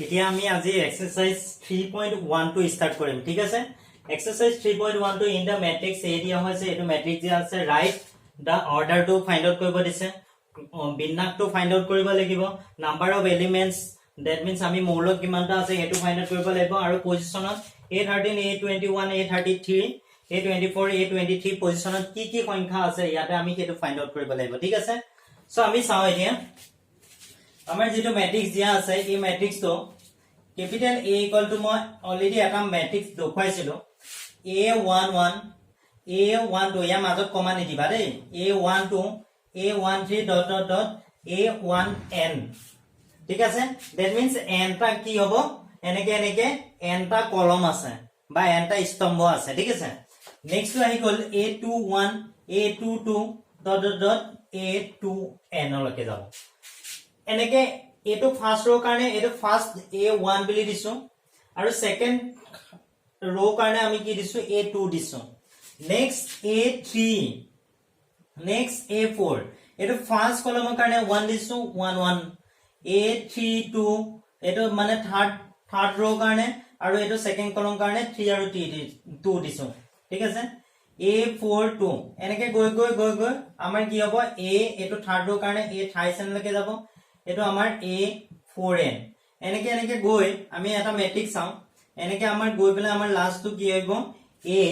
এতিয়া আমি আজি এক্সাৰসাইজ 3.1 স্টাৰ্ট কৰিম ঠিক আছে এক্সারসাইজ 3.1 ইন দা ম্যাট্রিক্স এ দিয়া হৈছে এটো ম্যাট্রিক্স যে আছে right da order to find out কৰিব দিছে বিন্যাসটো ফাইন্ড আউট কৰিব লাগিব number of elements that means আমি মৌলক কিমানটা আছে এটো ফাইন্ড আউট কৰিব লাগিব আৰু পজিশনত A13 A21 A33 A24 A23 পজিশনত কি সংখ্যা আছে ইয়াতে আমি হেতু ফাইন্ড আউট কৰিব লাগিব ঠিক আছে সো আমি চাও এতিয়া আমাৰ যেটো ম্যাট্রিক্স দিয়া আছে এই ম্যাট্রিক্সটো ক্যাপিটাল A ইকুয়াল টু মই অলরেডি এটা ম্যাট্রিক্স দেখাইছিলো A11 A12 ইয়া মাজত কমা নিদিবা দেই A12 A13 dot dot dot A1n ঠিক আছে দ্যাট মিন্স n টা কি হ'ব এনেকে এনেকে n টা কলম আছে বা n টা স্তম্ভ আছে ঠিক আছে নেক্সট আহি গল A21 A22 dot dot dot A2n লকে যাব এনেকে এটো ফার্স্ট রো কারণে এটো ফার্স্ট A1 বুলি দিছো আৰু সেকেন্ড রো কারণে আমি কি দিছো A2 দিছো নেক্সট A3 নেক্সট A4 এটো ফার্স্ট কলমৰ কাৰণে 1 দিছো 1 1 A32 এটো মানে থাৰ্ড ৰো কাৰণে আৰু এটো সেকেন্ড কলম কাৰণে 3 আৰু 2 দিছো ঠিক আছে A42 এনেকে গৈ গৈ গৈ গৈ আমাৰ কি হ'ব A এটো থাৰ্ড ৰো কাৰণে A 38 লৈকে যাব এটো আমাৰ A4n এনেকে এনেকে গৈ আমি এটা ম্যাট্ৰিক্স চাও এনেকে আমাৰ গৈ পেলে আমাৰ লাস্ট টু কি হইব A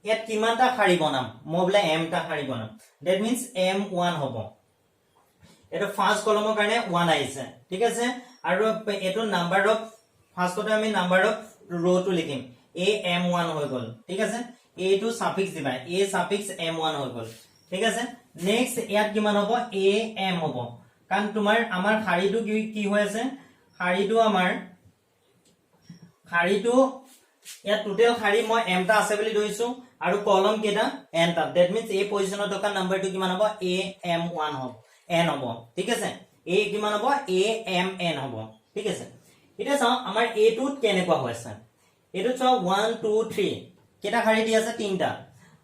ইয়াত কিমানটা খাৰি বনাম মই বলে m টা খাৰি বনাম দ্যাট মিন্স m1 হ'ব এটো ফাৰ্স্ট কলমৰ কাৰণে 1 আহিছে ঠিক আছে আৰু এটো নাম্বার অফ ফার্স্টতে আমি নাম্বার অফ रो টু লিখিম am1 হৈ গল ঠিক আছে a টু সাফিক্স দিবা a সাফিক্স m1 হৈ গল ঠিক আছে নেক্সট ইয়াত কিমান হ'ব am হ'ব কারণ তোমার আমার খাড়িটো কি হৈ আছে খাড়িটো আমার খাড়িটো ইয়া টোটাল খাড়ি মই m টা আছে বুলি ধৰিছো আৰু কলম কেটা n টা দ্যাট মিন্স এই পজিশনত থকা নাম্বাৰটো কিমান হ'ব am1 হ'ব n হ'ব ঠিক আছে a কিমান হ'ব amn হ'ব ঠিক আছে এটা চাও আমাৰ a টো কেনেকুৱা হৈছে এটো চাও 1 2 3 কেটা খাড়ি দি আছে তিনটা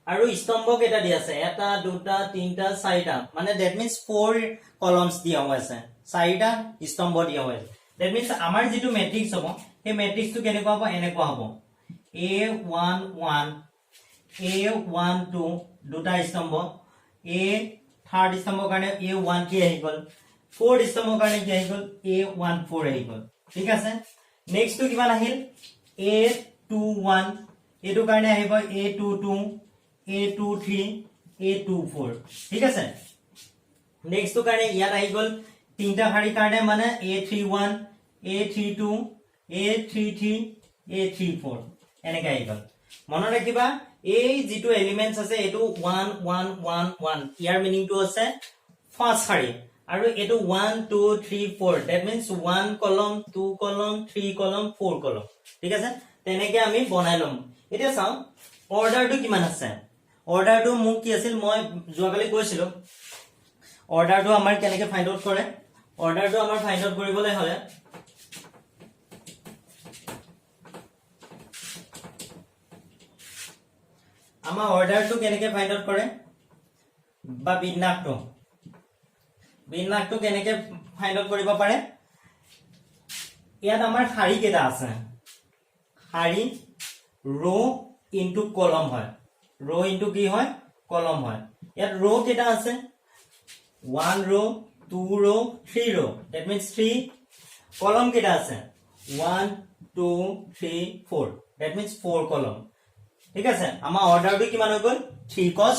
আৰু স্তম্ভ কেটা দি আছে এটা দুটা তিনটা চাৰিটা মানে দ্যাট মিন্স 4 কলমস দিয়া হৈছে চাৰিটা স্তম্ভ দিয়া হৈছে দ্যাট মিন্স আমাৰ যেটো ম্যাট্ৰিক্স হ'ব এই ম্যাট্ৰিক্সটো কেনেকুৱা হ'ব এনেকুৱা হ'ব A11 A12 দুটা স্তম্ভ A থাৰ্ড স্তম্ভৰ কাৰণে A13 আহি গল 4 স্তম্ভৰ কাৰণে কি আহি গল A14 আহি গল ঠিক আছে নেক্সট টু কিমান আহিল A21 এটো কাৰণে আহিব A22 A23 A24 ঠিক আছে নেক্সট টু কাৰণে ইয়াত আহি গল তিনটা খাড়ি কাৰণে মানে A31 A32 A33 A34 এনেকৈ আহি গল মনত ৰাখিবা এই যেটো এলিমেন্টস আছে এটো 1 1 1 1 ইয়াৰ মিনিং টু আছে ফাৰ্স্ট খাড়ি আৰু এটো 1 2 3 4 দ্যাট মিন্স 1 কলম 2 কলম 3 কলম 4 কলম ঠিক আছে তেনেকৈ আমি বনাই লম এতিয়া চাও অৰ্ডাৰটো কিমান আছে অৰ্ডাৰটো মোক কি আছিল মই যোৱাকালি কৈছিলো অৰ্ডাৰটো আমাৰ কেনেকৈ ফাইন্ড আউট কৰে অৰ্ডাৰটো আমাৰ ফাইন্ড আউট কৰিবলৈ হলে আমাৰ অৰ্ডাৰটো কেনেকৈ ফাইন্ড আউট কৰে বা বিন্যাসটো কেনেকৈ ফাইন্ড আউট কৰিব পাৰে ইয়াত আমাৰ খাড়ি কেটা আছে খাড়ি रो ইনটু কলম হয় रो ইনটু কি হয় কলম হয় ইয়াত रो কেটা আছে 1 रो 2 रो 3 रो দ্যাট মিন্স 3 কলম কেটা আছে 1 2 3 4 দ্যাট মিন্স 4 কলম ঠিক আছে আমাৰ অৰ্ডাৰটো কিমান হৈ গল 3 cos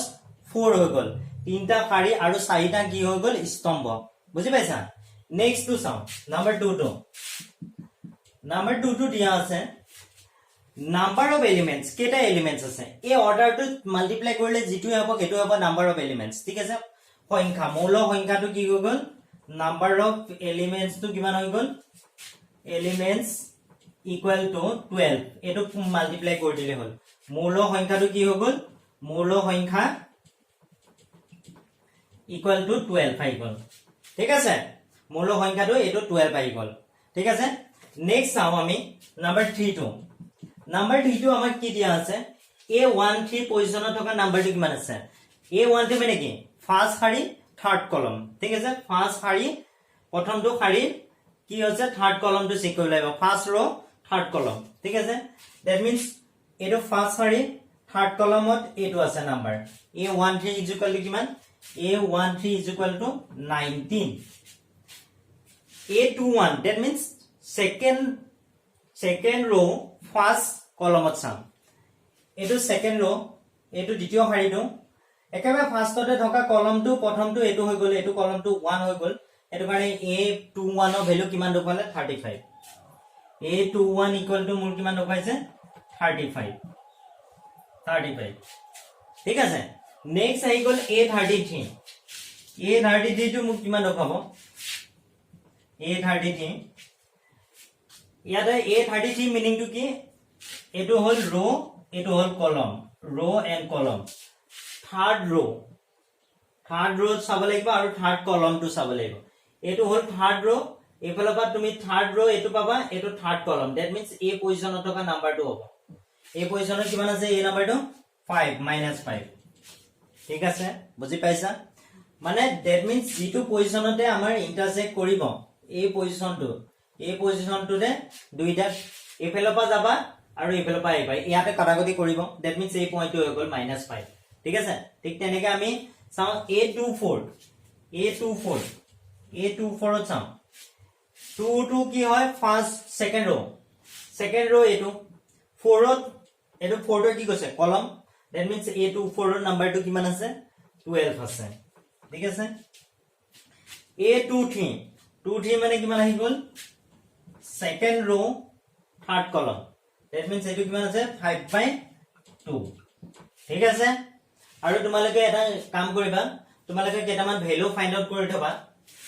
4 হৈ গল তিনটা খাড়ি আৰু চাৰিটা কি হৈ গল স্তম্ভ বুজি পাইছা নেক্সট টু চাও নাম্বার 2 টো দিয়া আছে নাম্বার অফ এলিমেন্টস কেটা এলিমেন্টস আছে এই অৰ্ডাৰটো মাল্টিপ্লাই কৰিলে যেটো হ'ব হেতু হ'ব নাম্বার অফ এলিমেন্টস ঠিক আছে সংখ্যা মৌল সংখ্যাটো কি হৈ গল নাম্বার অফ এলিমেন্টস টো কিমান হৈ গল এলিমেন্টস ইকুয়াল টু 12 এটো মাল্টিপ্লাই কৰি দিলে হল মৌল সংখ্যাটো কি হৈ গল মৌল সংখ্যা ইকুয়াল টু 12 আহি গল ঠিক আছে মৌল সংখ্যাটো এটো 12 আহি গল ঠিক আছে নেক্সট চাও আমি নাম্বার 3 টো নাম্বার 3 টো আমাক কি দিয়া আছে A13 পজিশনত থকা নাম্বাৰটো কিমান আছে A13 মানে কি ফাৰ্স্ট খাড়ি থাৰ্ড কলম ঠিক আছে ফাৰ্স্ট খাড়ি প্ৰথমটো খাড়ি কি হৈছে থাৰ্ড কলমটো চেক কৰিব লাগিব ফাৰ্স্ট ৰ থাৰ্ড কলম ঠিক আছে দ্যাট মিন্স এটো ফাৰ্স্ট সাৰি থাৰ্ড কলমত এটো আছে number a13 is equal to কিমান a13 is equal to 19 a21 that means second ৰ ফাৰ্স্ট কলমত চাম এটো সেকেন্ড ৰ এটো দ্বিতীয় সাৰিটো একেবাৰে ফাৰ্স্টতে থকা কলমটো প্ৰথমটো এটো হৈ গল এটো কলমটো 1 হৈ গল এটো কাৰণে a21 ৰ ভ্যালু কিমান দেখুৱালে 35 a21 ইকুৱেল টু মোৰ কিমান দেখুৱাইছে 35 ঠিক আছে নেক্সট আহি গল a33 টো মোক কিমান দেখাব a33 ইয়াতে a33 মিনিং টু কি এটো হল ৰো এটো হল কলম ৰো এন্ড কলম থাৰ্ড ৰো চাব লাগিব আৰু থাৰ্ড কলমটো চাব লাগিব এটো হল থাৰ্ড ৰো এফালৰ পৰা তুমি থাৰ্ড ৰো এটো পাবা এটো থাৰ্ড কলম দ্যাট মিন্স এ পজিশনত থকা নাম্বাৰটো হ'ব এ পজিশনত কিমান আছে এই নাম্বাৰটো 5 -5 ঠিক আছে বুজি পাইছা মানে দ্যাট মিন্স জিটো পজিশনতে আমাৰ ইন্টাৰসেক্ট কৰিব এই পজিশনটোতে দুইটা এফালৰ পৰা যাবা আৰু এফালৰ পৰা আহিবা ইয়াতে কাটাগতি কৰিব দ্যাট মিন্স এই পইণ্টটো হৈ গল -5 ঠিক আছে ঠিক তেনেকৈ আমি চাও a24 ত চাও 2 কি হয় ফার্স্ট সেকেন্ড रो এটো 4 এটো 4 কি কৈছে কলম দ্যাট মিন্স a24 ৰ নাম্বাৰটো কিমান আছে 12 আছে ঠিক আছে a23 মানে কিমান আহি গল সেকেন্ড रो থাৰ্ড কলম দ্যাট মিন্স এটো কিমান আছে 5/2 ঠিক আছে আৰু তোমালোকে এটা কাম কৰিবা তোমালোকে কেটামান ভ্যালু ফাইন্ড আউট কৰি থবা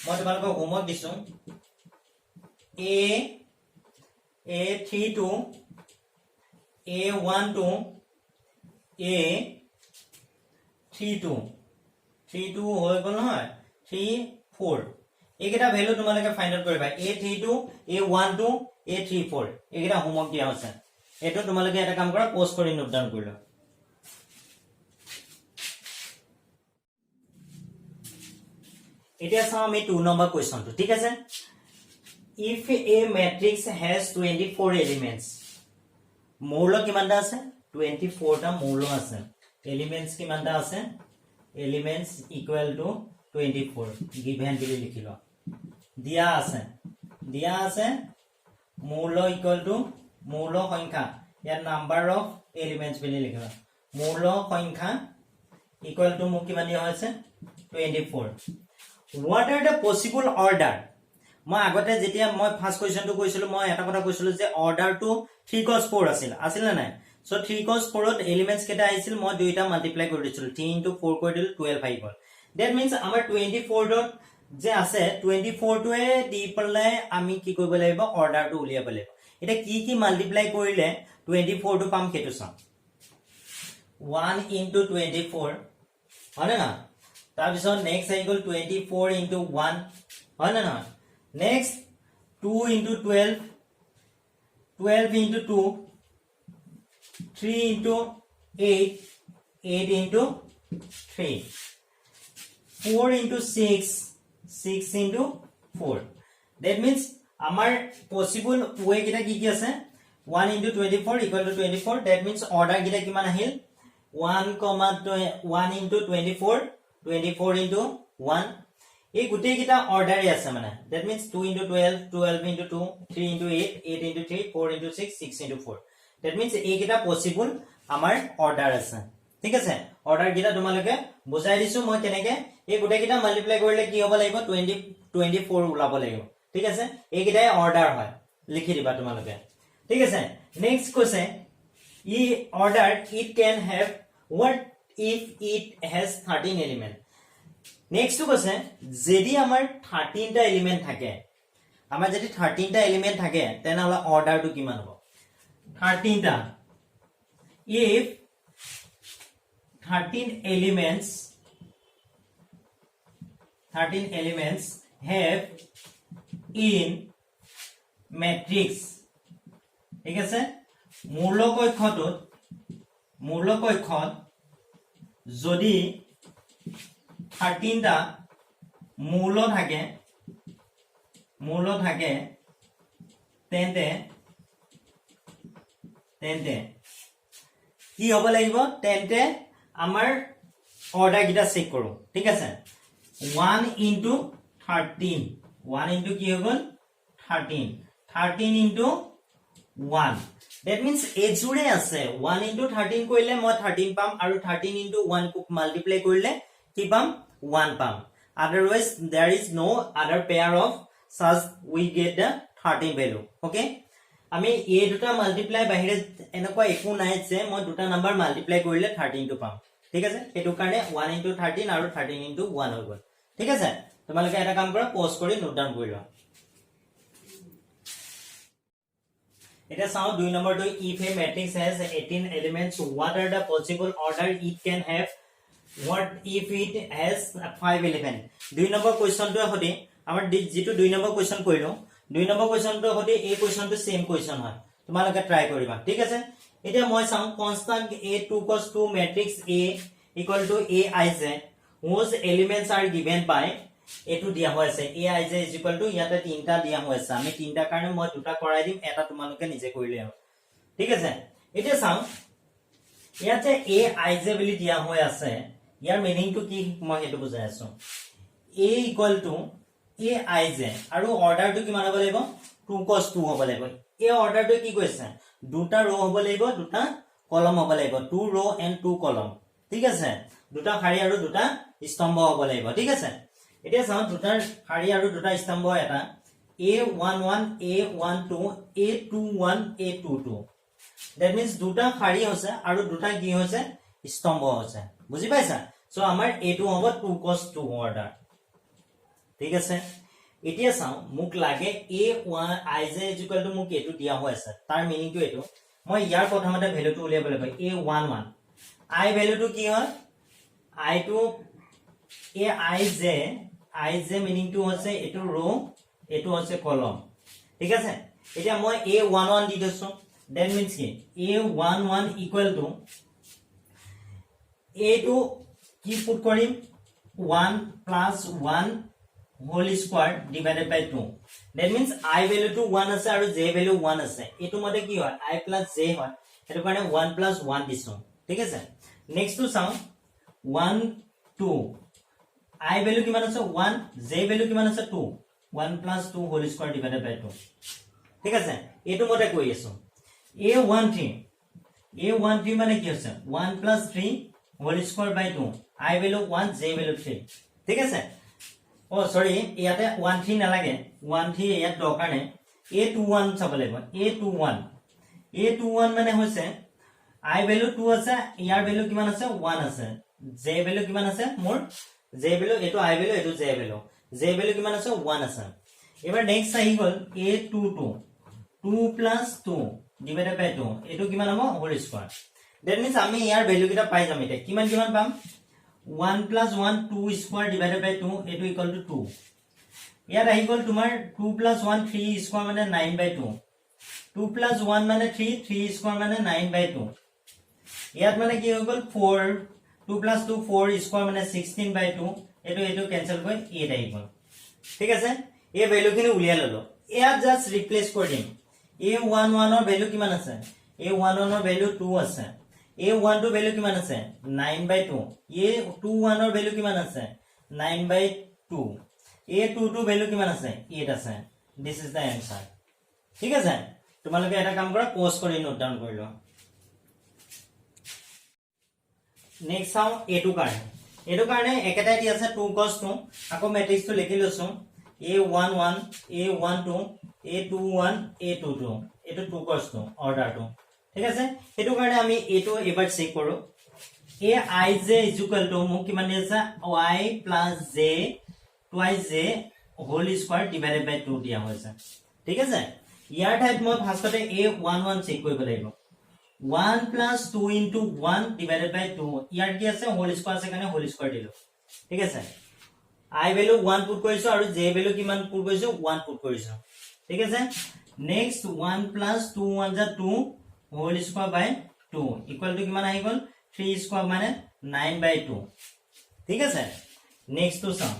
মই তোমালোকক হোমৱৰ্ক দিছো a32 a12 a32 হৈ গল নহয় 34 এইকেইটা ভ্যালু তোমালোকে ফাইন্ড আউট কৰিবা a32 a12 a34 এইকেইটা হোমৱৰ্ক দিয়া আছে এটো তোমালোকে এটা কাম কৰা পোষ্ট কৰি নোট ডাউন কৰি লোৱা এতিয়া চাও আমি 2 নম্বৰ কোৱেশ্চনটো ঠিক আছে if a matrix has 24 elements মৌল কিমানটা আছে 24 টা মৌল আছে এলিমেন্টস কিমানটা আছে এলিমেন্টস ইকুৱেল টু 24 গিভেন বুলি লিখিলো দিয়া আছে মৌল ইকুৱেল টু মৌল সংখ্যা ইয়াৰ নাম্বাৰ অফ এলিমেন্টস বুলি লিখিলো মৌল সংখ্যা ইকুৱেল টু মোক কিমান দিয়া হৈছে 24 what are the possible order মই আগতে যেতিয়া মই ফার্স্ট কোৱেশ্চনটো কৈছিলো মই এটা কথা কৈছিলো যে অৰ্ডাৰটো 3 cos 4 আছিল না নাই সো 3 cos 4 ত এলিমেন্টস কেটা আহিছিল মই দুইটা মাল্টিপ্লাই কৰি দিছিলো 3 * 4 কৰি দিল 12 আহি গল দ্যাট মিন্স আমাৰ 24 ত যে আছে 24 টোৱে দি পেলাই আমি কি কৰিব লাগিব অৰ্ডাৰটো উলিয়াব লাগিব এটা কি মাল্টিপ্লাই কৰিলে 24 টো পাম কেটো চাম 1 * 24 হয় না তাৰ পিছত নেক্সট আহি গল 24 * 1 হয় না next 2 * 12 12 * 2 3 * 8 8 * 3 4 * 6 6 * 4 that means আমাৰ possible way কিটা কি আছে 1 * 24 = 24 that means order কিটা কিমান আহিল 1, 1 * 24 24 * 1 এই গুটেই কিটা অৰ্ডাৰে আছে মানে that means 2 * 12 12 * 2 3 * 8 8 * 3 4 * 6 6 * 4 that means এই কিটা পসিবল আমাৰ অৰ্ডাৰ আছে ঠিক আছে অৰ্ডাৰ কিটা তোমালোকে বুজাই দিছো মই কেনেকে এই গুটেই কিটা মাল্টিপ্লাই কৰিলে কি হ'ব লাগিব 24 ওলাব লাগিব ঠিক আছে এই কিটাই অৰ্ডাৰ হয় লিখি দিবা তোমালোকে ঠিক আছে নেক্সট কৈছে ই order it can have what if it has 13 element next কৈছে যদি আমাৰ 13 টা এলিমেন্ট থাকে আমাৰ যদি 13 টা এলিমেন্ট থাকে তেনেহলে অৰ্ডাৰটো কিমান হ'ব 13 টা if 13 elements have in matrix ঠিক আছে মূল কক্ষত যদি 13 টা মূল থাকে মূল থাকে তেন্তে কি হ'ব লাগিব তেন্তে আমাৰ অৰ্ডাৰ গিটা চেক কৰো ঠিক আছে 1 into 13 1 into কি হৈ গল 13 into 1 that means এজুৰে আছে 1 into 13 কৰিলে মই 13 পাম আৰু 13 into 1 ক মাল্টিপ্লাই কৰিলে কি পাম 1 পাম otherwise there is no other pair of such we get the 13 value okay আমি এই দুটা মাল্টিপ্লাই বাহিৰে এনেকুৱা একো নাই যে মই দুটা নাম্বাৰ মাল্টিপ্লাই কৰিলে 13 টো পাম ঠিক আছে এটো কাৰণে 1 into 13 আৰু 13 into 1 হৈ গল ঠিক আছে তোমালোকে এটা কাম কৰা পজ কৰি নোট ডাউন কৰি লোৱা এটা চাও 2 নম্বৰ টো if a matrix has 18 elements what are the possible order it can have what if it has 5 element 2 number কোৱেশ্চনটো হদি আমাৰ যেটো 2 নম্বৰ কোৱেশ্চন কইলো 2 নম্বৰ কোৱেশ্চনটো হদি এই কোৱেশ্চনটো সেম কোৱেশ্চন হয় তোমালোকে ট্ৰাই কৰিবা ঠিক আছে এতিয়া মই চাও constant a2 cos 2 matrix a equal to aij whose elements are given by a2 দিয়া হৈ আছে aij is equal to ইয়াতে তিনটা দিয়া হৈ আছে আমি তিনটা কাৰণে মই দুটা কৰাই দিম এটা তোমালোকে নিজে কৰিলে হ'ব ঠিক আছে এতিয়া চাও ইয়াতে aij বুলি দিয়া হৈ আছে ইয়াৰ মিনিং টু কি মই হেতু বুজাই আছো a equal to aij আৰু অৰ্ডাৰটো কিমান হ'ব লাগিব 2 cos 2 হ'ব লাগিব এই অৰ্ডাৰটো কি কৈছে দুটা ৰো হ'ব লাগিব দুটা কলম হ'ব লাগিব 2 ৰো এন্ড 2 কলম ঠিক আছে দুটা শাৰী আৰু দুটা স্তম্ভ হ'ব লাগিব ঠিক আছে এতিয়া চাও দুটা শাৰী আৰু দুটা স্তম্ভ এটা a11 a12 a21 a22 that means দুটা শাৰী হৈছে আৰু দুটা কি হৈছে স্তম্ভ হৈছে বুজি পাইছা সো আমাৰ a2 হ'ব 2 cos 2 অৰ্ডাৰ ঠিক আছে এতিয়া চাও মোক লাগে a1 ij ইকুয়াল টু মোক এটো দিয়া হৈ আছে তাৰ মিনিং টু এটো মই ইয়াৰ প্ৰথমতে ভ্যালুটো উলিয়াব লাগিব a11 i ভ্যালুটো কি হয় i to ij meaning two হৈছে এটো ৰো এটো হৈছে কলম ঠিক আছে এতিয়া মই a11 দি দিছো that means কি a11 ইকুয়াল টু a2 কি পুট কৰিম 1 plus 1 whole square divided by 2 that means I value to 1 আছে আৰু j value 1 আছে এটো মতে কি হয় I plus j হয় এটো কাৰণে 1 plus 1 দিছো ঠিক আছে নেক্সট টু চাও 1 2 I value কিমান আছে 1 j value কিমান আছে 2 1 plus 2 whole square divided by 2 ঠিক আছে এটো মতে কৈ আছো a13 মানে কি আছে 1 plus 3 whole square by 2 I value 1 j value 3 ঠিক আছে Oh sorry ইয়াতে 1 3 না লাগে 1 3 ইয়াত দৰকাৰ নাই a21 চাব লাগিব a21 মানে হৈছে i value 2 আছে ইয়াৰ value কিমান আছে 1 আছে j value কিমান আছে মোৰ j value এটো i value এটো j value কিমান আছে 1 আছে এবাৰ নেক্সট আহি গল a22 2 plus 2 divided by 2 এটো কিমান হ'ব হোল স্কয়াৰ that means আমি ইয়াৰ value কিটা পাই যাম এটা কিমান পাম 1 plus 1 2 square divided by 2 eto equal to 2 ইয়াত আহি গল তোমাৰ 2 plus 1 3 square মানে 9 by 2 2 plus 1 মানে 3 square মানে 9 by 2 ইয়াত মানে কি হৈ গল 4 2 plus 2 4 square মানে 16 by 2 এটো ক্যান্সেল কৰি 8 আহি গল ঠিক আছে এই ভ্যালু খিনি উলিয়া ললো ইয়াত জাস্ট ৰিপ্লেস কৰি দিম a11 ৰ ভ্যালু কিমান আছে a11 ৰ ভ্যালু 2 আছে a12 ভ্যালু কিমান আছে 9 by 2 a21 ৰ ভ্যালু কিমান আছে 9 by 2 a22 ভ্যালু কিমান আছে 8 আছে this is the answer ঠিক আছে তোমালোকে এটা কাম কৰা পজ কৰি নোট ডাউন কৰি লোৱা নেক্সট চাও a2 কাৰণে একেটাই দি আছে 2 cos 2 আকৌ ম্যাট্ৰিক্সটো লিখি লৈছো a11 a12 a21 a22 এটো 2 cos 2 অৰ্ডাৰটো ঠিক আছে এটো কাৰণে আমি এটো এবাৰ চেক কৰো aij is equal to মোক কিমান আছে y plus j twice j whole square divided by 2 দিয়া হৈছে ঠিক আছে ইয়াৰ ঠাইত মই ফাৰ্ষ্টতে a11 চেক কৰিব লাগিব 1 plus 2 into 1 divided by 2 ইয়াৰ কি আছে whole square আছে কাৰণে whole square দিলো ঠিক আছে I value 1 পুট কৰিছো আৰু j value কিমান পুট কৰিছো 1 পুট কৰিছো ঠিক আছে next 1 plus 2 1 is 2 whole square by 2 equal to কিমান আহি গল 3 square মানে 9 by 2 ঠিক আছে নেক্সট টু চাও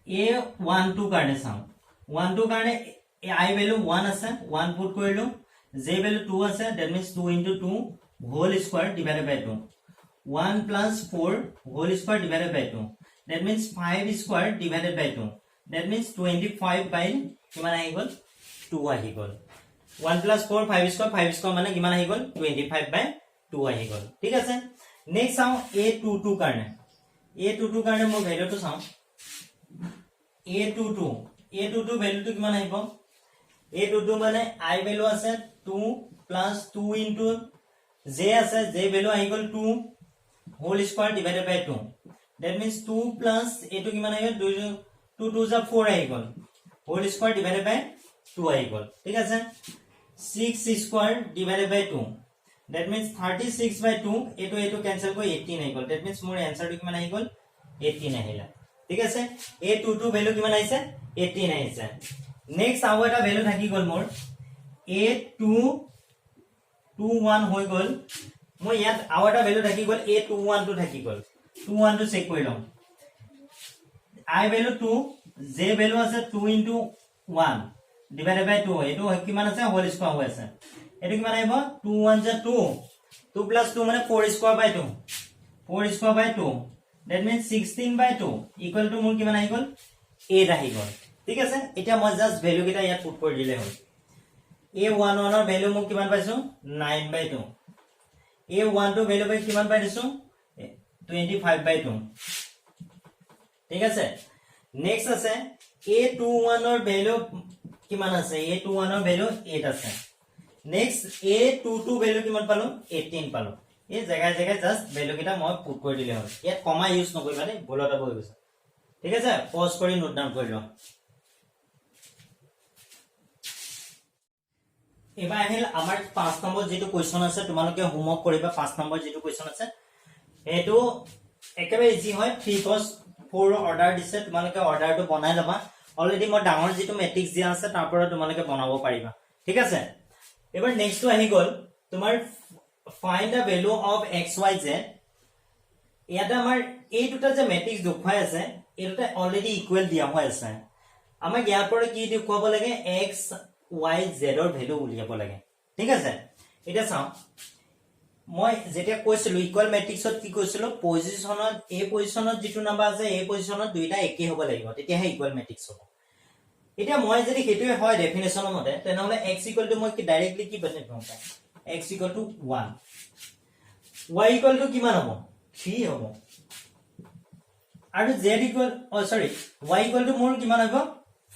a12 কাৰণে চাও 12 কাৰণে I value 1 আছে 1 put কৰিলো j value 2 আছে that means 2 into 2 whole square divided by 2 1 plus 4 whole square divided by 2 that means 5 square divided by 2 that means 25 by কিমান আহি গল 2 আহি গল 1 plus 4 5 square মানে কিমান আহি গল 25 by 2 আহি গল ঠিক আছে নেক্সট চাও a22 কাৰণে a22 কাৰণে মই ভ্যালুটো চাও a22 ভ্যালুটো কিমান আহিব a22 মানে I value আছে 2 plus 2 into j আছে j value আহি গল 2 whole square divided by 2 that means 2 plus এটো কিমান আহি গল 2 2 যা 4 আহি গল whole square divided by 2 আহি গল ঠিক আছে 6 square divided by 2 that means 36 by 2 এটো ক্যান্সেল কৰি 18 আহি গল that means মোৰ আনসাৰটো কিমান আহি গল 18 আহিলা ঠিক আছে a22 ভ্যালু কিমান আহিছে 18 আহিছে নেক্সট আউ এটা ভ্যালু থাকি গল মোৰ a221 হৈ গল মই ইয়াত আউ এটা ভ্যালু থাকি গল a212 থাকি গল 212 চেক কৰি লম I value 2 j value আছে 2 into 1 divided by 2 এটো কিমান আছে হোল স্কয়ার হৈ আছে এটো কিমান আহিব 2 1 যা 2 2 plus 2 মানে 4 square by 2 4 square by 2 that means 16 by 2 equal to মোৰ কিমান আহি গল 8 আহি গল ঠিক আছে এটা মই জাস্ট ভ্যালু কিটা ইয়াত পুট কৰি দিলে হ'ল a11 ৰ ভ্যালু মোক কিমান পাইছো 9 by 2 a12 ভ্যালু পাই কিমান পাই দিছো 25 by 2 ঠিক আছে নেক্সট আছে a21 ৰ ভ্যালু কিমান আছে a21 ৰ ভ্যালু 8 আছে নেক্সট a22 ভ্যালু কিমান পালো 18 পালো এই জায়গা জাস্ট ভ্যালু কিটা মই পুট কৰি দিলে হ'ল ইয়াত কমা ইউজ নকৰিবা দেই ভুলটা হৈ গৈছে ঠিক আছে পজ কৰি নোট ডাউন কৰি লও এবাৰ আহিল আমাৰ 5 নম্বৰ যেটো কোৱেশ্চন আছে তোমালোকে হোমৱৰ্ক কৰিবা 5 নম্বৰ যেটো কোৱেশ্চন আছে এটো একেবাৰে ইজি হয় 3 cos 4 অৰ্ডাৰ দিছে তোমালোকে অৰ্ডাৰটো বনাই লবা অলৰেডি মই ডাঙৰ যেটো ম্যাট্ৰিক্স দিয়া আছে তাৰ পৰা তোমালোকে বনাব পাৰিবা ঠিক আছে এবাৰ নেক্সটটো আহি গল তোমাৰ find the value of xyz ইয়াতে আমাৰ এই দুটা যে ম্যাট্ৰিক্স দেখুৱাই আছে এটা অলৰেডি ইকুৱেল দিয়া হৈ আছে আমাক ইয়াৰ পৰা কি দেখুৱাব লাগে x y z ৰ ভ্যালু উলিয়াব লাগে ঠিক আছে এটা চাও মই যেতিয়া কৈছিলো ইকুৱেল ম্যাট্ৰিক্সত কি কৈছিলো পজিশনত এ পজিশনত যেটো নাম্বাৰ আছে এই পজিশনত দুইটা একেই হ'ব লাগিব তেতিয়াহে ইকুৱেল ম্যাট্ৰিক্স হ'ব এটা মই যদি হেতুৱে হয় ডেফিনেশনৰ মতে তেনেহলে x মই কি ডাইৰেক্টলি কি বনাই পাম x 1 y কিমান হ'ব 3 হ'ব আৰু z y মোৰ কিমান হ'ব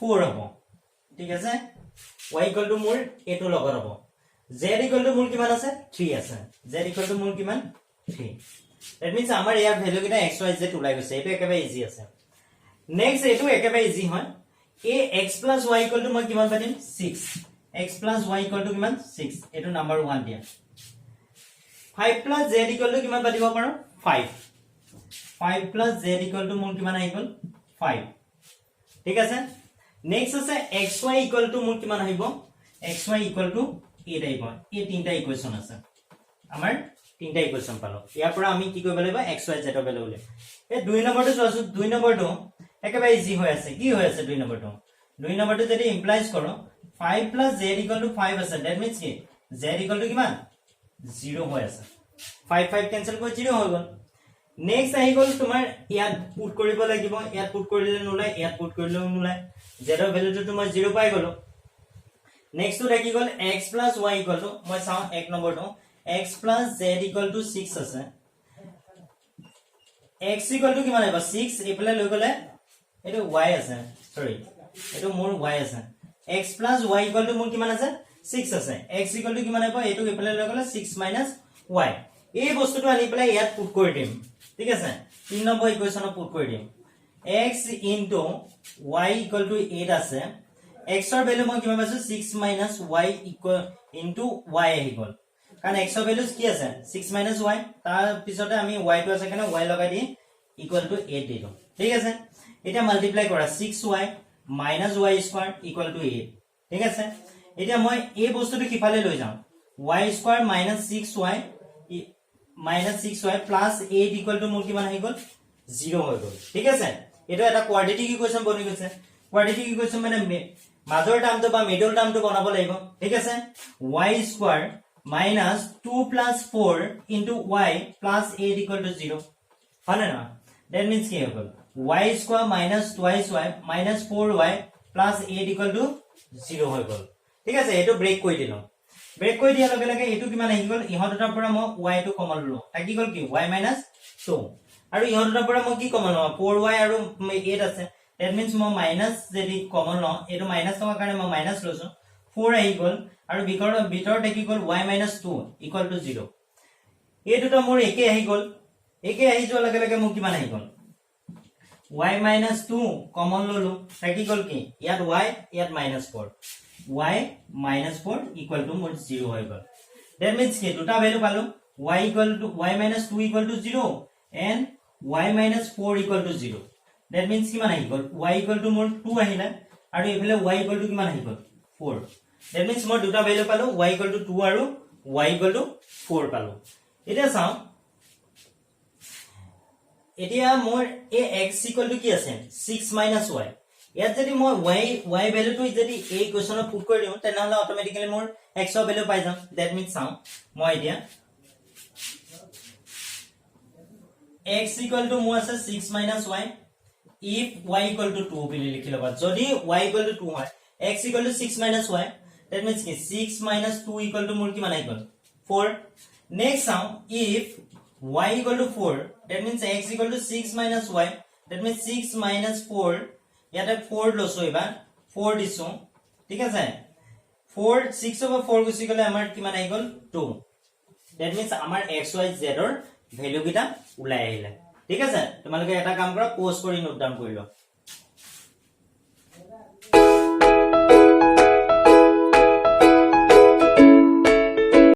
4 হ'ব ঠিক আছে y মোৰ এটো লগত হ'ব z মোৰ কিমান আছে 3 আছে z মোৰ কিমান 3 that means আমাৰ ইয়াৰ ভ্যালু কিটা x y z ওলাই গৈছে এটো একেবাৰে ইজি আছে নেক্সট এটো একেবাৰে ইজি হয় a x plus y মই কিমান পাতিম 6 x plus y কিমান 6 এটো নাম্বাৰ 1 দিয়া 5 plus z কিমান পাতিব পাৰো 5 plus z মোৰ কিমান আহি গল 5 ঠিক আছে নেক্সট আছে xy মোৰ কিমান আহিব xy 8 আহিব এই তিনটা ইকুৱেচন আছে আমাৰ তিনটা ইকুৱেচন পালো ইয়াৰ পৰা আমি কি কৰিব লাগিব xy z ৰ ভ্যালু উলিয়াম এই 2 নম্বৰটো চোৱাছো 2 নম্বৰটো একেবাৰে ইজি হৈ আছে কি হৈ আছে 2 নম্বৰটো যদি ইমপ্লাইজ কৰো 5 plus z 5 আছে that means কি z কিমান 0 হৈ আছে 5 কেনসেল কৰি 0 হৈ গল নেক্সট আহি গল তোমাৰ ইয়াত পুট কৰিব লাগিব ইয়াত পুট কৰিলে নোলাই ইয়াত পুট কৰিলে নোলাই z ৰ ভ্যালুটো তোমাৰ 0 পাই গলো নেক্সট টু থাকি গল x plus y মই চাও 1 নম্বৰটো x plus z 6 আছে x কিমান হ'ব 6 এফালে লৈ গলে এটো y আছে সৰি এটো মোৰ y আছে x plus y মোৰ কিমান আছে 6 আছে x কিমান হ'ব এটো এফালে লৈ গলে 6 minus y এই বস্তুটো আনি পেলাই ইয়াত পুট কৰি দিম ঠিক আছে 3 নম্বৰ ইকুৱেচনত পুট কৰি দিম x into y 8 আছে x ৰ ভ্যালু মই কিমান পাইছো 6 minus y into y আহি গল কাৰণ x ৰ ভ্যালু কি আছে 6 minus y তাৰ পিছতে আমি y টো আছে কেনে y লগাই দি equal to 8 দিলো ঠিক আছে এটা মাল্টিপ্লাই কৰা 6y minus y square equal to 8 ঠিক আছে এটা মই এই বস্তুটো কিফালে লৈ যাম y square minus 6y plus 8 equal to মোৰ কিমান হৈ গল 0 হৈ গল ঠিক আছে এটো এটা কোয়াড্ৰেটিক ইকুৱেচন বনি গৈছে কোয়াড্ৰেটিক ইকুৱেচন মানে মাজৰ টাৰ্মটো বা মিডল টাৰ্মটো বনাব লাগিব ঠিক আছে y square minus 2 plus 4 into y plus 8 equal to 0 হয় না that means কি হবে y square minus twice y minus 4y plus 8 equal to 0 হৈ গল ঠিক আছে এটো ব্রেক কৰি দিলো ব্ৰেক কৰি দিয়া লগে লগে এটো কিমান আহি গল ইহতটাৰ পৰা মই y টো কমন ললো থাকি গল কি y minus 2 আৰু ইহতটাৰ পৰা মই কি কমন লম 4y আৰু 8 আছে that means মই মাইনাস যদি কমন লম এটো মাইনাস থকা কাৰণে মই মাইনাস লৈছো 4 আহি গল আৰু ভিতৰত কি গল y minus 2 equal to 0 এই দুটা মোৰ একে আহি গল একে আহি যোৱা লগে লগে মোৰ কিমান আহি গল y minus 2 কমন ললো থাকি গল কি ইয়াত y ইয়াত minus 4 y minus 4 equal to মোৰ 0 হৈ গল that means কি দুটা ভ্যালু পালো y equal to y minus 2 equal to 0 and y minus 4 equal to 0 that means কিমান আহি গল y equal to মোৰ 2 আহিলা আৰু এফালে y equal to কিমান আহি গল 4 that means মই দুটা ভ্যালু পালো y equal to 2 আৰু y equal to 4 পালো এটা চাও এতিয়া মোৰ a x equal to কি আছে 6 minus y ইয়াত যদি মই y ভ্যালুটো যদি এই কোৱেচনত পুট কৰি দিও তেনেহলে অটোমেটিক্যালি মোৰ x ৰ ভ্যালু পাই যাম that means চাও মই এতিয়া x equal to মোৰ আছে 6 minus y if y equal to 2 বুলি লিখি লবা যদি y equal to 2 হয় x equal to 6 minus y that means ki 6 minus 2 equal to মোৰ কিমান আহি গল 4 next চাও if y equal to 4 that means x equal to 6 minus y that means 6 minus 4 ইয়াতে 4 লসো এবাৰ 4 দিছো ঠিক আছে 4 6 over 4 গুছি গলে আমাৰ কিমান আহি গল 2 that means আমাৰ x y z ৰ ভ্যালু কিটা ওলাই আহিলে ঠিক আছে তোমালোকে এটা কাম কৰা পোস্ট কৰি নোট ডাউন কৰি ল